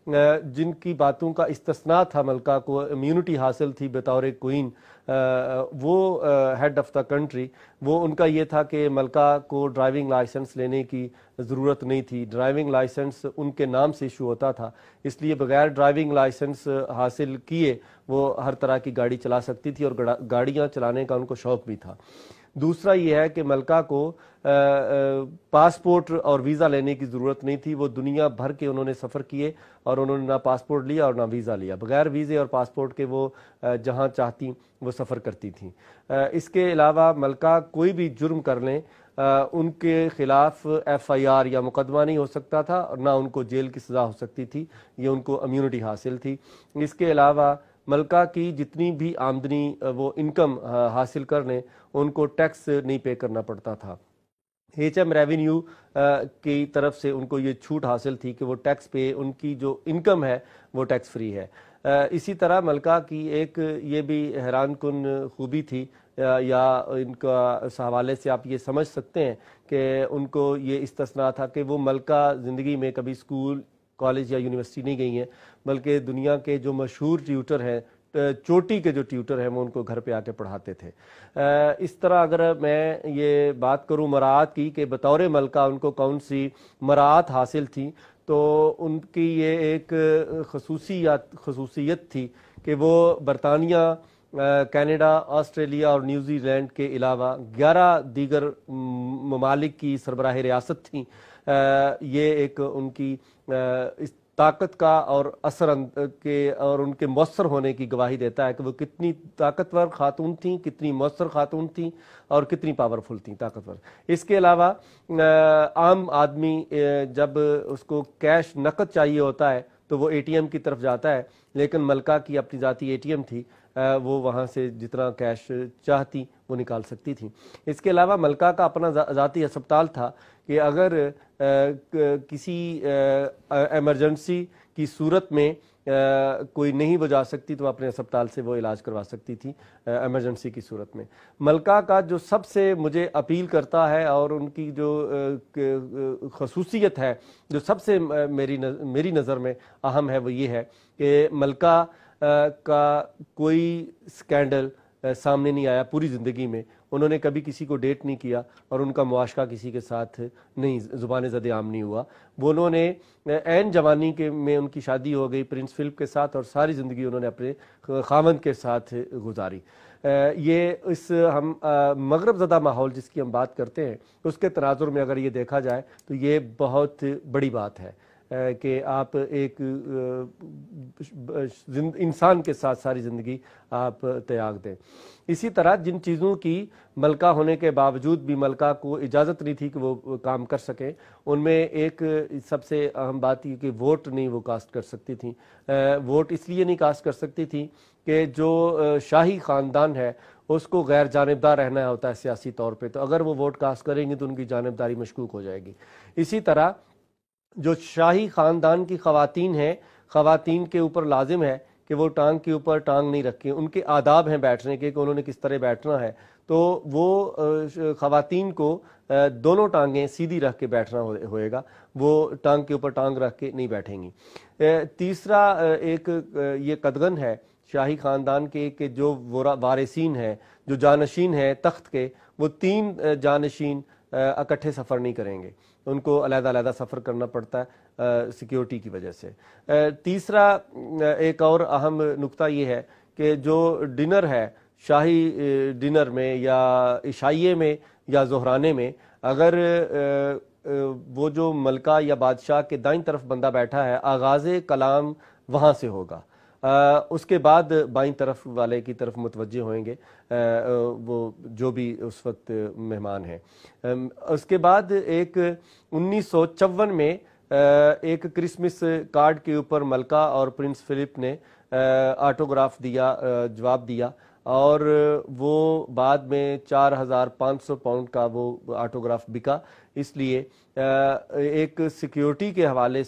जिनकी बातों का इस्तिस्ना था, मलका को इम्यूनिटी हासिल थी बतौर क्वीन, वो हेड ऑफ़ द कंट्री, वो उनका ये था कि मलका को ड्राइविंग लाइसेंस लेने की ज़रूरत नहीं थी। ड्राइविंग लाइसेंस उनके नाम से इशू होता था, इसलिए बगैर ड्राइविंग लाइसेंस हासिल किए वो हर तरह की गाड़ी चला सकती थी और गाड़ियाँ चलाने का उनको शौक़ भी था। दूसरा ये है कि मलका को पासपोर्ट और वीज़ा लेने की ज़रूरत नहीं थी। वो दुनिया भर के उन्होंने सफ़र किए और उन्होंने ना पासपोर्ट लिया और ना वीज़ा लिया। बग़ैर वीज़े और पासपोर्ट के वो जहाँ चाहती वो सफ़र करती थी। इसके अलावा मलका कोई भी जुर्म कर लें, उनके ख़िलाफ़ FIR या मुकदमा नहीं हो सकता था और ना उनको जेल की सज़ा हो सकती थी। ये उनको इम्यूनिटी हासिल थी। इसके अलावा मलका की जितनी भी आमदनी वो इनकम हासिल कर लें, उनको टैक्स नहीं पे करना पड़ता था। HM रेवेन्यू की तरफ से उनको ये छूट हासिल थी कि वो टैक्स पे, उनकी जो इनकम है वो टैक्स फ्री है। इसी तरह मलका की एक ये भी हैरान कुन खूबी थी, या इनका इस हवाले से आप ये समझ सकते हैं कि उनको ये इस्तिस्ना था कि वो मलका ज़िंदगी में कभी स्कूल, कॉलेज या यूनिवर्सिटी नहीं गई हैं, बल्कि दुनिया के जो मशहूर ट्यूटर हैं, चोटी के जो ट्यूटर हैं, वो उनको घर पे आके पढ़ाते थे। इस तरह अगर मैं ये बात करूं मराआत की कि बतौर मलका उनको कौन सी मराआत हासिल थी, तो उनकी ये एक खसूसियत थी कि वो बरतानिया, कनाडा, ऑस्ट्रेलिया और न्यूजीलैंड के अलावा 11 दीगर ममालिक की सरबराह रियासत थी। ये एक उनकी इस ताकत का और असर के और उनके मौसर होने की गवाही देता है कि वो कितनी ताकतवर खातून थीं, कितनी मौसर खातून थीं और कितनी पावरफुल थीं, ताकतवर। इसके अलावा आम आदमी जब उसको कैश नकद चाहिए होता है तो वो ATM की तरफ जाता है, लेकिन मलका की अपनी ज़ाती ATM थी, वो वहाँ से जितना कैश चाहती वो निकाल सकती थी। इसके अलावा मलका का अपना ज़ाती अस्पताल था कि अगर किसी एमरजेंसी की सूरत में कोई नहीं वो जा सकती तो अपने अस्पताल से वो इलाज करवा सकती थी एमरजेंसी की सूरत में। मलका का जो सबसे मुझे अपील करता है और उनकी जो खसूसियत है, जो सबसे मेरी नज़र में अहम है, वो ये है कि मलका का कोई स्कैंडल सामने नहीं आया पूरी ज़िंदगी में। उन्होंने कभी किसी को डेट नहीं किया और उनका मुआशका किसी के साथ नहीं, ज़ुबान ज़द-ए-आम नहीं हुआ। वो उन्होंने ऐन जवानी के में उनकी शादी हो गई प्रिंस फिलिप के साथ और सारी ज़िंदगी उन्होंने अपने खामंद के साथ गुजारी। ये इस हम मगरब ज़दा माहौल जिसकी हम बात करते हैं, उसके तनाजुर में अगर ये देखा जाए तो ये बहुत बड़ी बात है कि आप एक इंसान के साथ सारी ज़िंदगी आप त्याग दें। इसी तरह जिन चीज़ों की मलका होने के बावजूद भी मलका को इजाज़त नहीं थी कि वो काम कर सकें, उनमें एक सबसे अहम बात ये कि वोट नहीं वो कास्ट कर सकती थी। वोट इसलिए नहीं कास्ट कर सकती थी कि जो शाही ख़ानदान है उसको गैर जानिबदार रहना होता है सियासी तौर पे, तो अगर वो वोट कास्ट करेंगी तो उनकी जानिबदारी मशकूक हो जाएगी। इसी तरह जो शाही ख़ानदान की ख़वातीन हैं, ख़वातीन के ऊपर लाजिम है कि वो टांग के ऊपर टांग नहीं रखें, उनके आदाब हैं बैठने के कि उन्होंने किस तरह बैठना है, तो वो ख़वातीन को दोनों टांगें सीधी रख के बैठना होएगा, वो टांग के ऊपर टांग रख के नहीं बैठेंगी। तीसरा एक ये कदगन है शाही ख़ानदान के कि जो वारिसीन हैं, जो जानशीन हैं तख्त के, वो 3 जानशीन इकट्ठे सफ़र नहीं करेंगे, उनको अलग-अलग सफ़र करना पड़ता है सिक्योरिटी की वजह से। तीसरा एक और अहम नुक्ता ये है कि जो डिनर है शाही डिनर में या इशाइये में या ज़ोहराने में, अगर वो जो मलका या बादशाह के दाईं तरफ बंदा बैठा है, आगाज़े कलाम वहाँ से होगा, उसके बाद बाईं तरफ वाले की तरफ मुतवज्जे होंगे वो जो भी उस वक्त मेहमान हैं। उसके बाद एक 1954 में एक क्रिसमस कार्ड के ऊपर मलका और प्रिंस फिलिप ने ऑटोग्राफ दिया, जवाब दिया, और वो बाद में 4500 पाउंड का वो ऑटोग्राफ बिका। इसलिए एक सिक्योरिटी के हवाले